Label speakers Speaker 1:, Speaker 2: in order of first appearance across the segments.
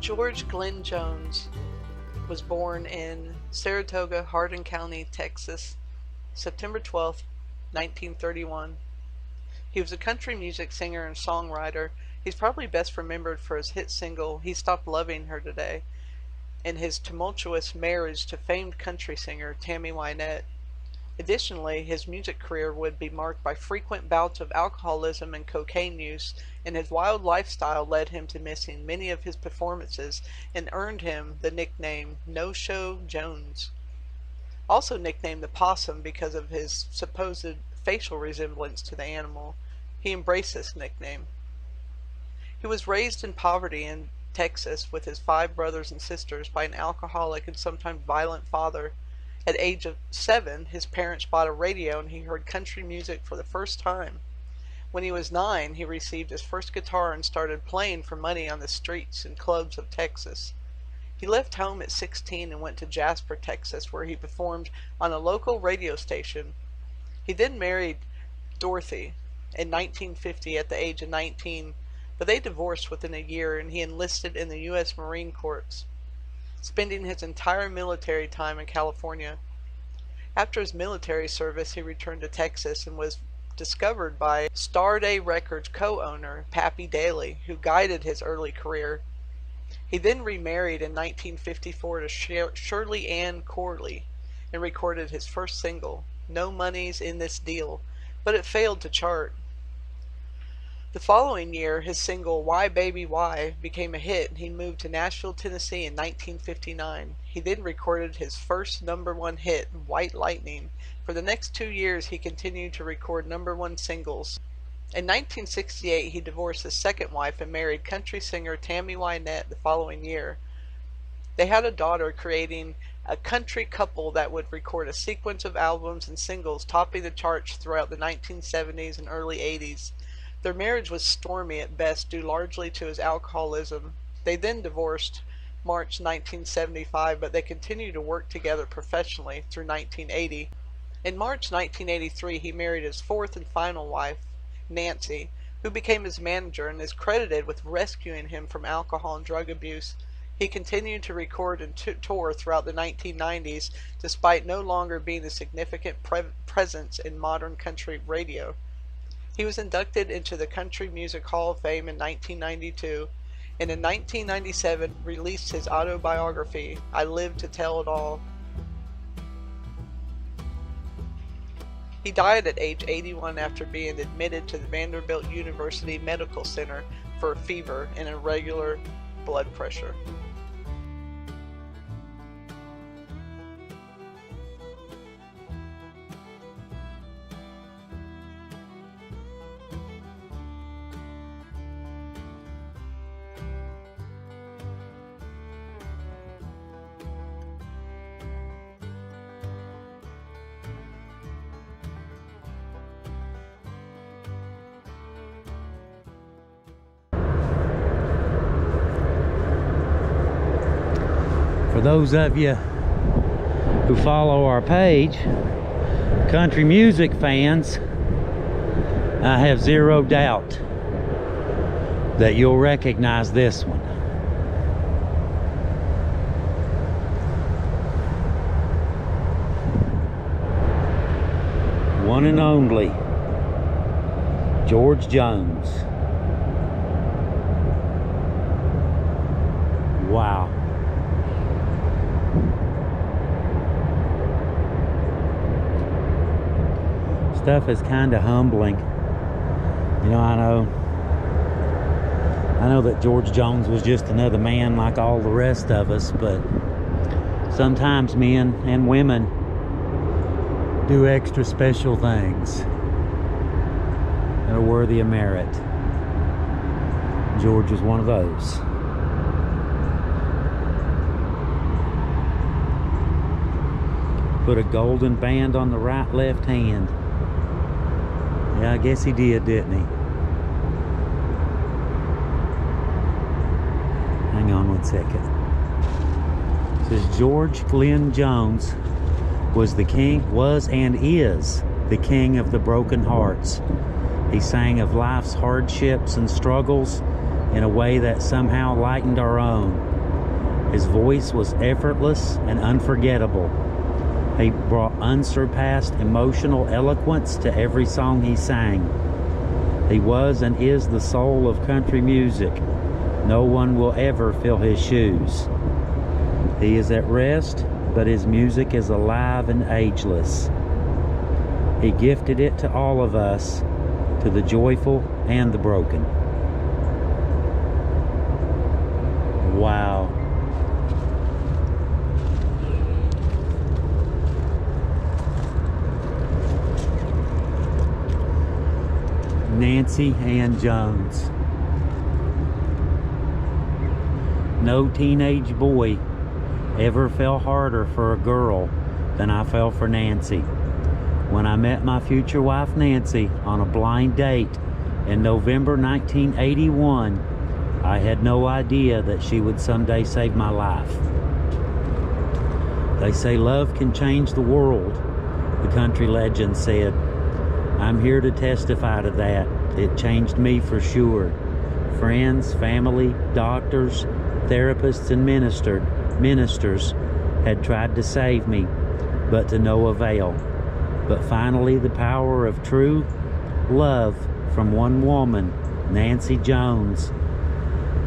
Speaker 1: George Glenn Jones was born in Saratoga, Hardin County, Texas, September 12, 1931. He was a country music singer and songwriter. He's probably best remembered for his hit single, He Stopped Loving Her Today, and his tumultuous marriage to famed country singer Tammy Wynette. Additionally, his music career would be marked by frequent bouts of alcoholism and cocaine use, and his wild lifestyle led him to missing many of his performances and earned him the nickname No-Show Jones. Also nicknamed the Possum because of his supposed facial resemblance to the animal. He embraced this nickname. He was raised in poverty in Texas with his 5 brothers and sisters by an alcoholic and sometimes violent father. At the age of 7, his parents bought a radio and he heard country music for the first time. When he was 9, he received his first guitar and started playing for money on the streets and clubs of Texas. He left home at 16 and went to Jasper, Texas, where he performed on a local radio station. He then married Dorothy in 1950 at the age of 19, but they divorced within a year and he enlisted in the U.S. Marine Corps, spending his entire military time in California. After his military service, he returned to Texas and was discovered by Star Day Records co-owner Pappy Daly, who guided his early career. He then remarried in 1954 to Shirley Ann Corley and recorded his first single, No Money's in This Deal, but it failed to chart. The following year, his single Why Baby Why became a hit and he moved to Nashville, Tennessee in 1959. He then recorded his first #1 hit, White Lightning. For the next 2 years, he continued to record #1 singles. In 1968, he divorced his second wife and married country singer Tammy Wynette the following year. They had a daughter, creating a country couple that would record a sequence of albums and singles topping the charts throughout the 1970s and early 80s. Their marriage was stormy at best, due largely to his alcoholism. They then divorced March 1975, but they continued to work together professionally through 1980. In March 1983, he married his fourth and final wife, Nancy, who became his manager and is credited with rescuing him from alcohol and drug abuse. He continued to record and tour throughout the 1990s, despite no longer being a significant presence in modern country radio. He was inducted into the Country Music Hall of Fame in 1992, and in 1997 released his autobiography, I Live to Tell It All. He died at age 81 after being admitted to the Vanderbilt University Medical Center for a fever and irregular blood pressure.
Speaker 2: For those of you who follow our page, country music fans, I have zero doubt that you'll recognize this one. One and only George Jones. Wow. Stuff is kind of humbling. You know, I know that George Jones was just another man like all the rest of us, but sometimes men and women do extra special things that are worthy of merit. George was one of those. Put a golden band on the right left hand. Yeah, I guess he did, didn't he? Hang on one second. It says George Glenn Jones was and is the king of the broken hearts. He sang of life's hardships and struggles in a way that somehow lightened our own. His voice was effortless and unforgettable. He brought unsurpassed emotional eloquence to every song he sang. He was and is the soul of country music. No one will ever fill his shoes. He is at rest, but his music is alive and ageless. He gifted it to all of us, to the joyful and the broken. Wow. Nancy Ann Jones. No teenage boy ever fell harder for a girl than I fell for Nancy. When I met my future wife Nancy on a blind date in November 1981, I had no idea that she would someday save my life. They say love can change the world, the country legend said. I'm here to testify to that. It changed me for sure. Friends, family, doctors, therapists, and ministers had tried to save me, but to no avail. But finally, the power of true love from one woman, Nancy Jones,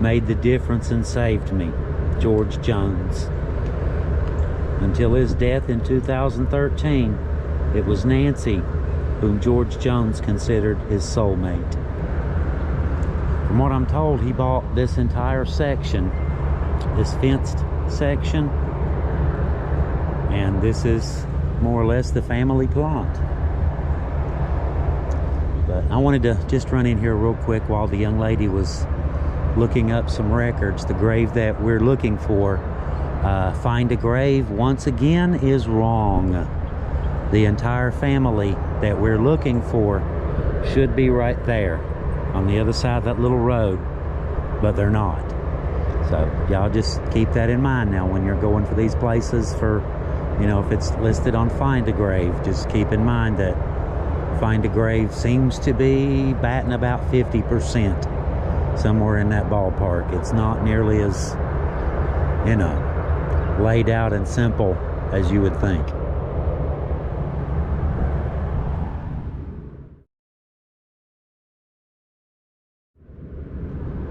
Speaker 2: made the difference and saved me. George Jones. Until his death in 2013, it was Nancy whom George Jones considered his soulmate. From what I'm told, he bought this entire section, this fenced section, and this is more or less the family plot. But I wanted to just run in here real quick while the young lady was looking up some records. The grave that we're looking for, find a grave, once again is wrong. The entire family that we're looking for should be right there on the other side of that little road, but they're not. So y'all just keep that in mind now when you're going for these places. For, you know, if it's listed on Find a Grave, just keep in mind that Find a Grave seems to be batting about 50%, somewhere in that ballpark. It's not nearly as, you know, laid out and simple as you would think.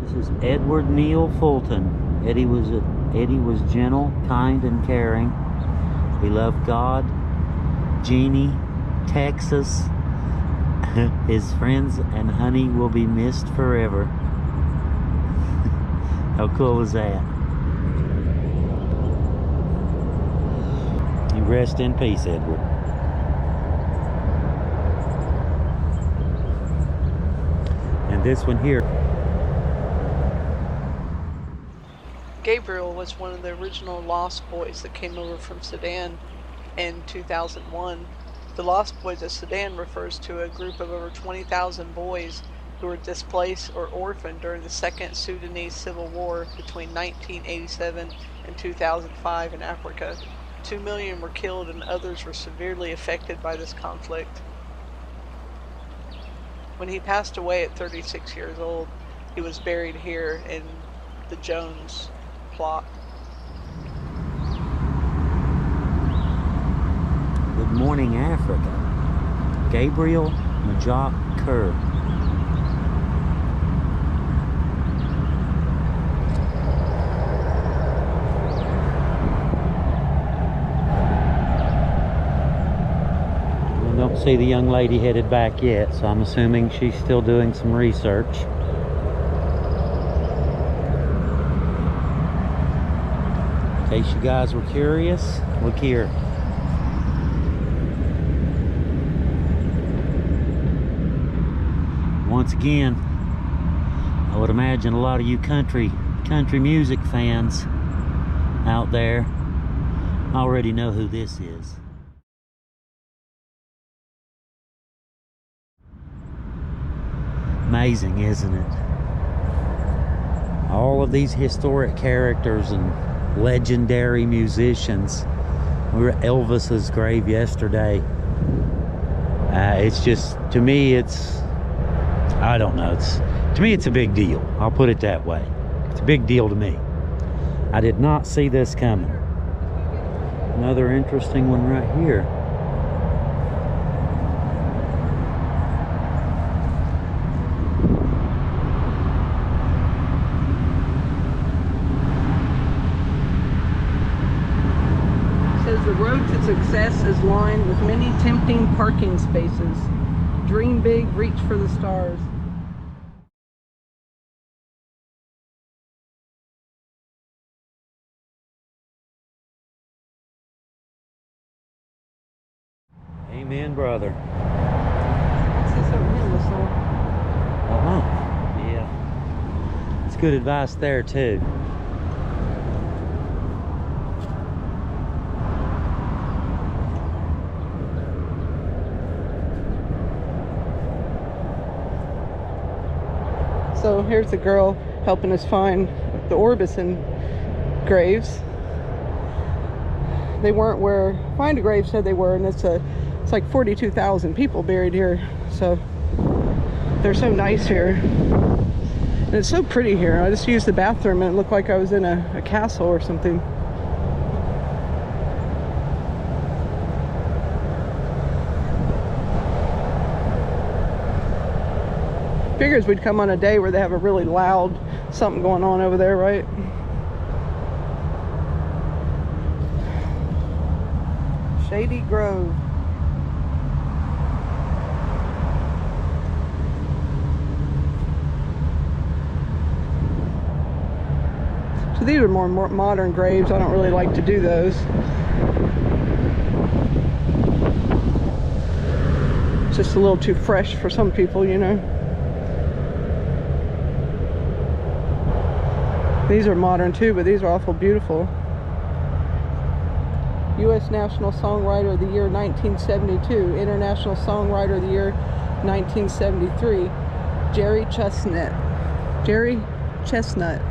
Speaker 2: This is Edward Neal Fulton. Eddie was gentle, kind, and caring. He loved God, Jeannie, Texas. His friends and honey will be missed forever. How cool is that? You rest in peace, Edward. And this one here.
Speaker 1: Gabriel was one of the original Lost Boys that came over from Sudan in 2001. The Lost Boys of Sudan refers to a group of over 20,000 boys who were displaced or orphaned during the Second Sudanese Civil War between 1987 and 2005 in Africa. 2 million were killed and others were severely affected by this conflict. When he passed away at 36 years old, he was buried here in the Jones plot.
Speaker 2: Good Morning Africa. Gabriel Majok Kerr. I don't see the young lady headed back yet, so I'm assuming she's still doing some research. In case you guys were curious, look here. Once again, I would imagine a lot of you country music fans out there already know who this is. Amazing, isn't it? All of these historic characters and legendary musicians. We were at Elvis's grave yesterday. It's just, to me, I don't know, to me it's a big deal. I'll put it that way. It's a big deal to me. I did not see this coming. Another interesting one right here.
Speaker 1: It says the road to success is lined with many tempting parking spaces. Dream big, reach for the stars.
Speaker 2: Amen, brother.
Speaker 1: What's this over here, this little?
Speaker 2: Yeah. It's good advice there, too.
Speaker 1: So here's the girl helping us find the Orbison graves. They weren't where Find a Grave said they were, and it's like 42,000 people buried here. So they're so nice here. And it's so pretty here. I just used the bathroom and it looked like I was in a castle or something. Figures we'd come on a day where they have a really loud something going on over there, right? Shady Grove. So these are more modern graves. I don't really like to do those. It's just a little too fresh for some people, you know. These are modern too, but these are awful beautiful. U.S. National Songwriter of the Year 1972, International Songwriter of the Year 1973, Jerry Chestnut. Jerry Chestnut.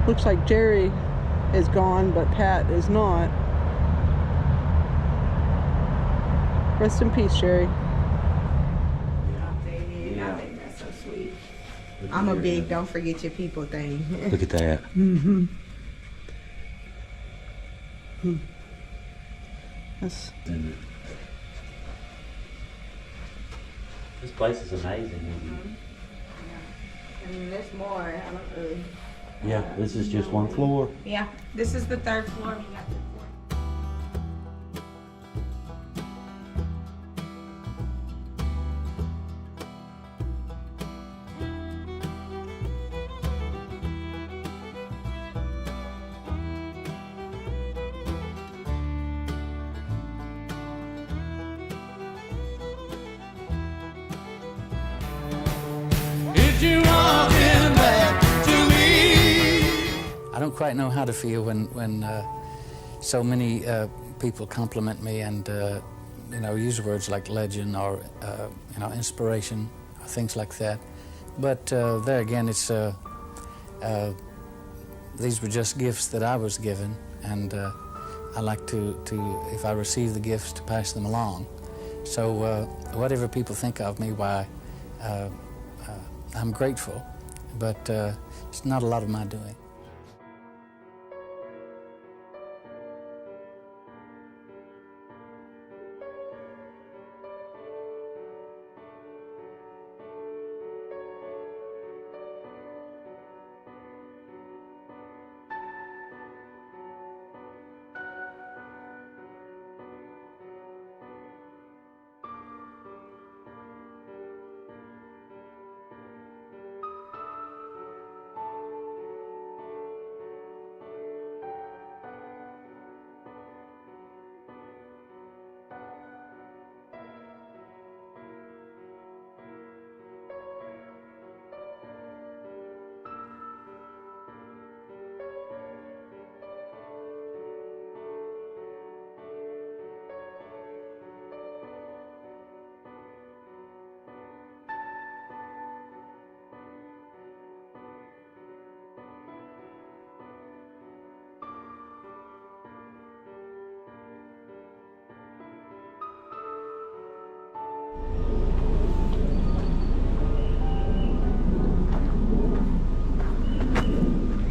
Speaker 1: Looks like Jerry is gone, but Pat is not. Rest in peace, Jerry.
Speaker 3: I'm a big don't forget your people thing.
Speaker 2: Look at that.
Speaker 1: Mm-hmm. Yes.
Speaker 2: This place is amazing.
Speaker 3: I mean, there's more. I don't really.
Speaker 2: Yeah, this is just one floor.
Speaker 3: Yeah, this is the third floor. We got the fourth.
Speaker 4: I don't quite know how to feel when so many people compliment me and use words like legend or inspiration, or things like that. But there again, it's these were just gifts that I was given, and I like to if I receive the gifts, to pass them along. So whatever people think of me, why I'm grateful, but it's not a lot of my doing.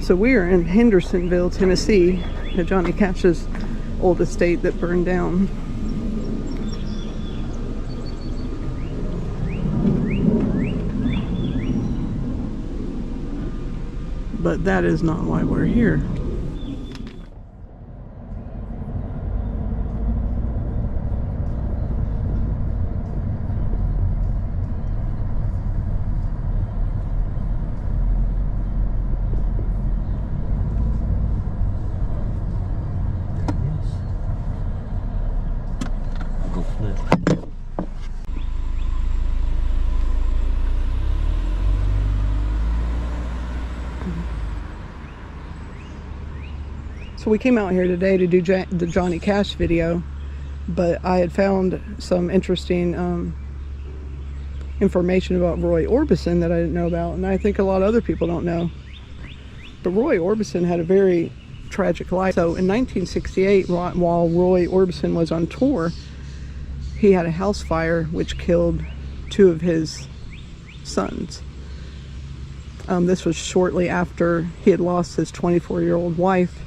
Speaker 1: So we are in Hendersonville, Tennessee, at Johnny Cash's old estate that burned down. But that is not why we're here. So we came out here today to do the Johnny Cash video, but I had found some interesting information about Roy Orbison that I didn't know about, and I think a lot of other people don't know. But Roy Orbison had a very tragic life. So in 1968, while Roy Orbison was on tour, he had a house fire which killed 2 of his sons. This was shortly after he had lost his 24-year-old wife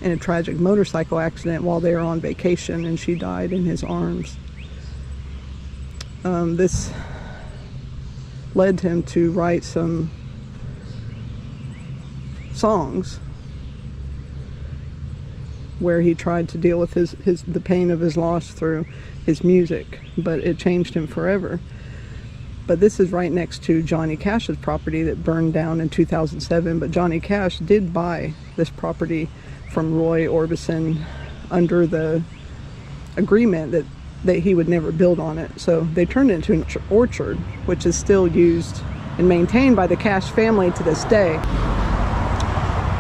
Speaker 1: in a tragic motorcycle accident while they were on vacation, and she died in his arms. This led him to write some songs where he tried to deal with the pain of his loss through his music, but it changed him forever. But this is right next to Johnny Cash's property that burned down in 2007, but Johnny Cash did buy this property from Roy Orbison under the agreement that he would never build on it. So they turned it into an orchard, which is still used and maintained by the Cash family to this day.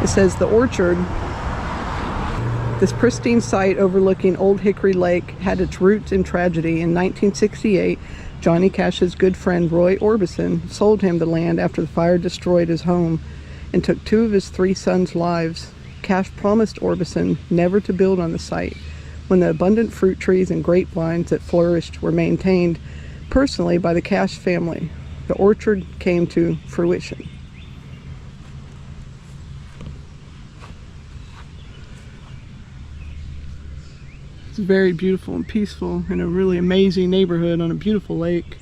Speaker 1: It says the orchard, this pristine site overlooking Old Hickory Lake, had its roots in tragedy. In 1968, Johnny Cash's good friend Roy Orbison sold him the land after the fire destroyed his home and took 2 of his 3 sons' lives. Cash promised Orbison never to build on the site when the abundant fruit trees and grapevines that flourished were maintained personally by the Cash family. The orchard came to fruition. It's very beautiful and peaceful in a really amazing neighborhood on a beautiful lake.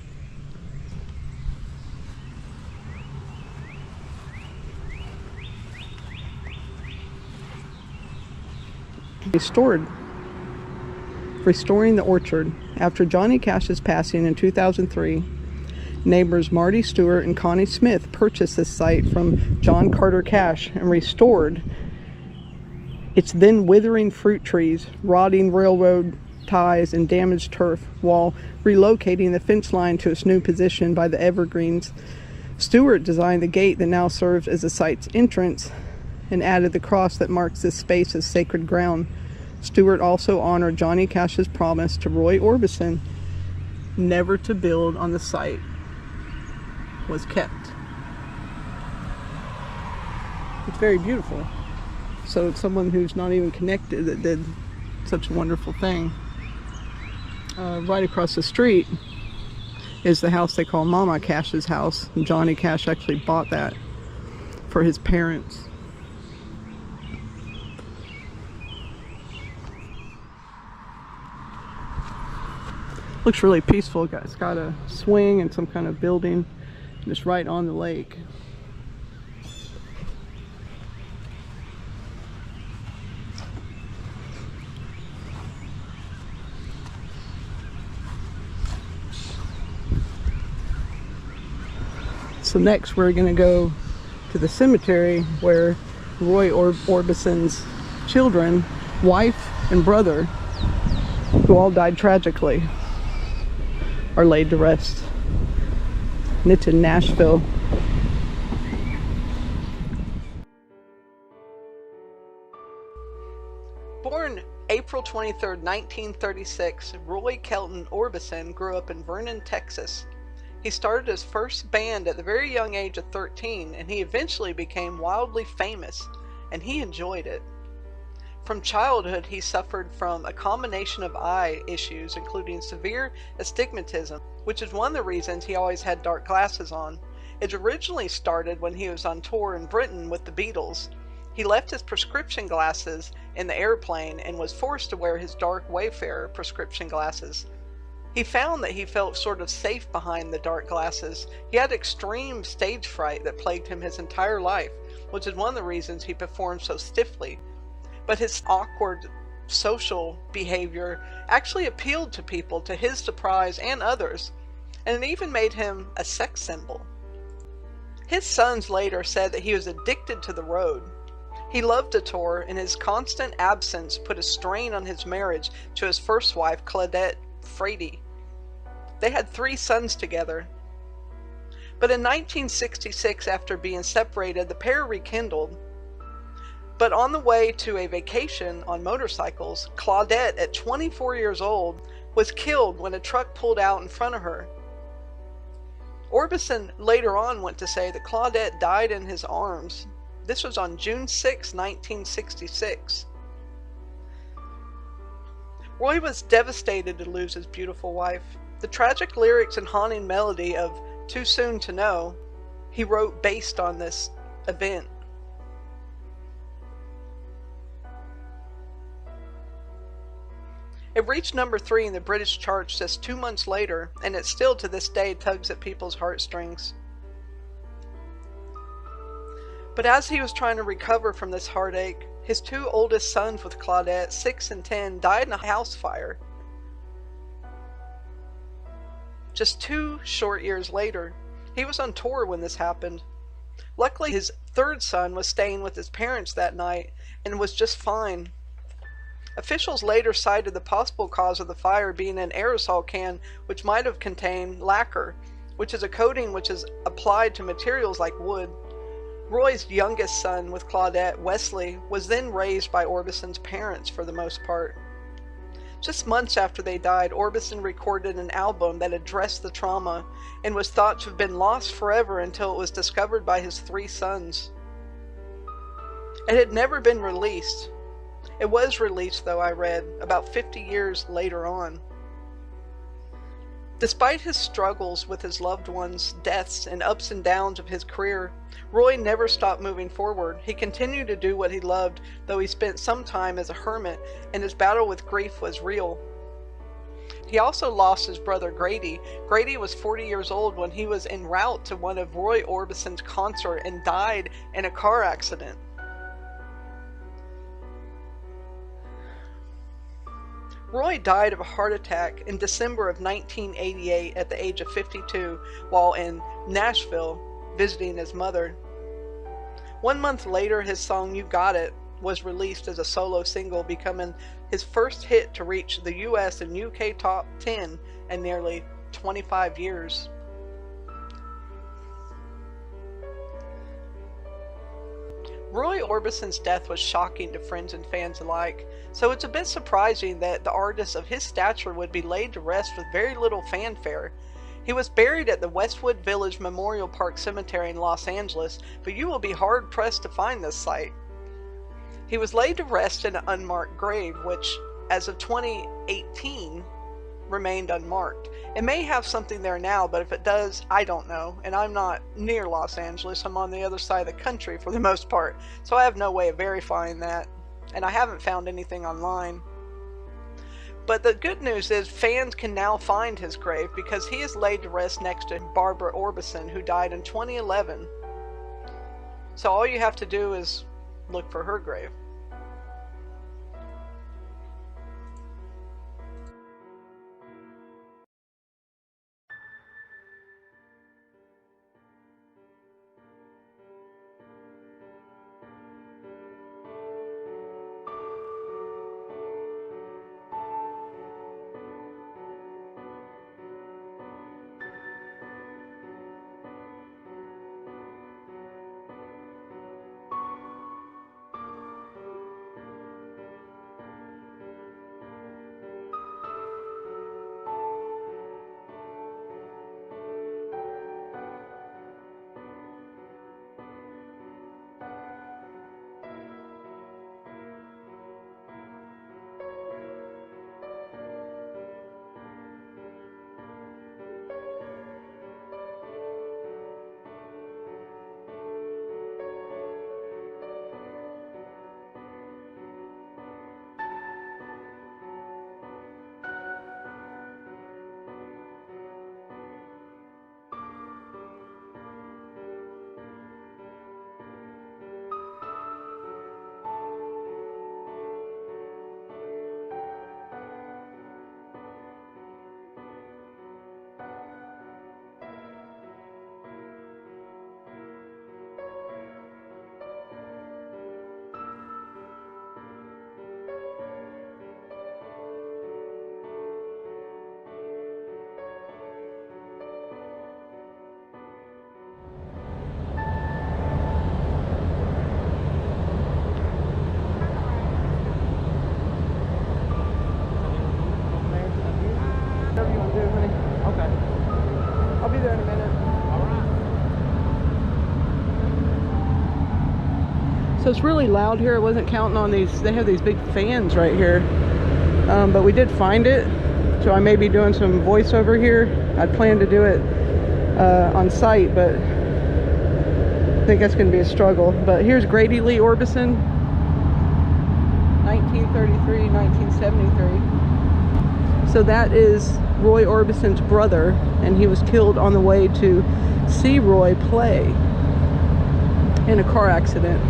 Speaker 1: Restoring the orchard. After Johnny Cash's passing in 2003, neighbors Marty Stewart and Connie Smith purchased this site from John Carter Cash and restored its then withering fruit trees, rotting railroad ties, and damaged turf, while relocating the fence line to its new position by the evergreens. Stewart designed the gate that now serves as the site's entrance and added the cross that marks this space as sacred ground. Stewart also honored Johnny Cash's promise to Roy Orbison never to build on the site was kept. It's very beautiful. So it's someone who's not even connected that did such a wonderful thing. Right across the street is the house they call Mama Cash's house. And Johnny Cash actually bought that for his parents. Looks really peaceful. It's got a swing and some kind of building, and it's right on the lake. So next we're going to go to the cemetery where Roy Orbison's children, wife and brother, who all died tragically, are laid to rest. And it's in Nashville. Born April 23, 1936, Roy Kelton Orbison grew up in Vernon, Texas. He started his first band at the very young age of 13, and he eventually became wildly famous, and he enjoyed it. From childhood, he suffered from a combination of eye issues, including severe astigmatism, which is one of the reasons he always had dark glasses on. It originally started when he was on tour in Britain with the Beatles, He left his prescription glasses in the airplane and was forced to wear his dark Wayfarer prescription glasses. He found that he felt sort of safe behind the dark glasses. He had extreme stage fright that plagued him his entire life, which is one of the reasons he performed so stiffly. But his awkward social behavior actually appealed to people, to his surprise and others, and it even made him a sex symbol. His sons later said that he was addicted to the road. He loved to tour, and his constant absence put a strain on his marriage to his first wife, Claudette Frady. They had 3 sons together. But in 1966, after being separated, the pair rekindled. But on the way to a vacation on motorcycles, Claudette, at 24 years old, was killed when a truck pulled out in front of her. Orbison later on went to say that Claudette died in his arms. This was on June 6, 1966. Roy was devastated to lose his beautiful wife. The tragic lyrics and haunting melody of Too Soon to Know he wrote based on this event. It reached number 3 in the British charts just 2 months later, and it still to this day tugs at people's heartstrings. But as he was trying to recover from this heartache, his 2 oldest sons with Claudette, 6 and 10, died in a house fire. Just 2 short years later, he was on tour when this happened. Luckily, his 3rd son was staying with his parents that night and was just fine. Officials later cited the possible cause of the fire being an aerosol can which might have contained lacquer, which is a coating which is applied to materials like wood. Roy's youngest son with Claudette, Wesley, was then raised by Orbison's parents for the most part. Just months after they died, Orbison recorded an album that addressed the trauma and was thought to have been lost forever until it was discovered by his 3 sons. It had never been released. It was released, though, I read, about 50 years later on. Despite his struggles with his loved ones' deaths and ups and downs of his career, Roy never stopped moving forward. He continued to do what he loved, though he spent some time as a hermit, and his battle with grief was real. He also lost his brother Grady. Grady was 40 years old when he was en route to one of Roy Orbison's concerts and died in a car accident. Roy died of a heart attack in December of 1988 at the age of 52 while in Nashville visiting his mother. 1 month later, his song You Got It was released as a solo single, becoming his first hit to reach the US and UK top 10 in nearly 25 years. Roy Orbison's death was shocking to friends and fans alike, so it's a bit surprising that the artist of his stature would be laid to rest with very little fanfare. He was buried at the Westwood Village Memorial Park Cemetery in Los Angeles, but you will be hard-pressed to find this site. He was laid to rest in an unmarked grave, which, as of 2018, remained unmarked. It may have something there now, but if it does, I don't know, and I'm not near Los Angeles. I'm on the other side of the country for the most part, so I have no way of verifying that, and I haven't found anything online. But the good news is fans can now find his grave because he is laid to rest next to Barbara Orbison, who died in 2011. So all you have to do is look for her grave. it's really loud here. I wasn't counting on these. They have these big fans right here. But we did find it. So I may be doing some voiceover here. I'd planned to do it on site, but I think that's going to be a struggle. But here's Grady Lee Orbison, 1933, 1973. So that is Roy Orbison's brother, and he was killed on the way to see Roy play in a car accident.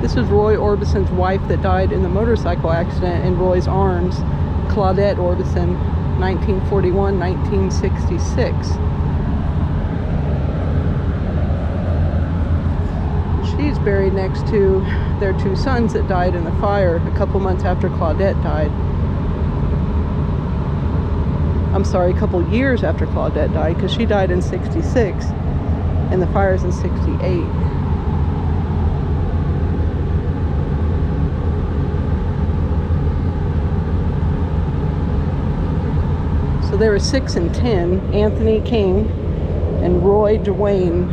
Speaker 1: This is Roy Orbison's wife that died in the motorcycle accident in Roy's arms, Claudette Orbison, 1941-1966. She's buried next to their two sons that died in the fire a couple months after Claudette died. I'm sorry, a couple years after Claudette died, because she died in 66 and the fire's in 68. So there were 6 and 10, Anthony King and Roy Dwayne.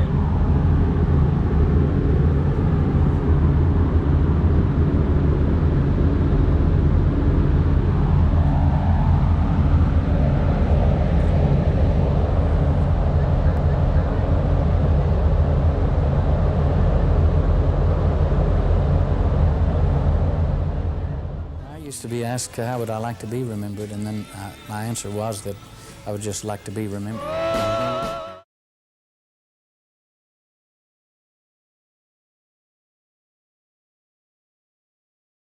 Speaker 4: I used to be asked how would I like to be remembered, and then my answer was that I would just like to be remembered.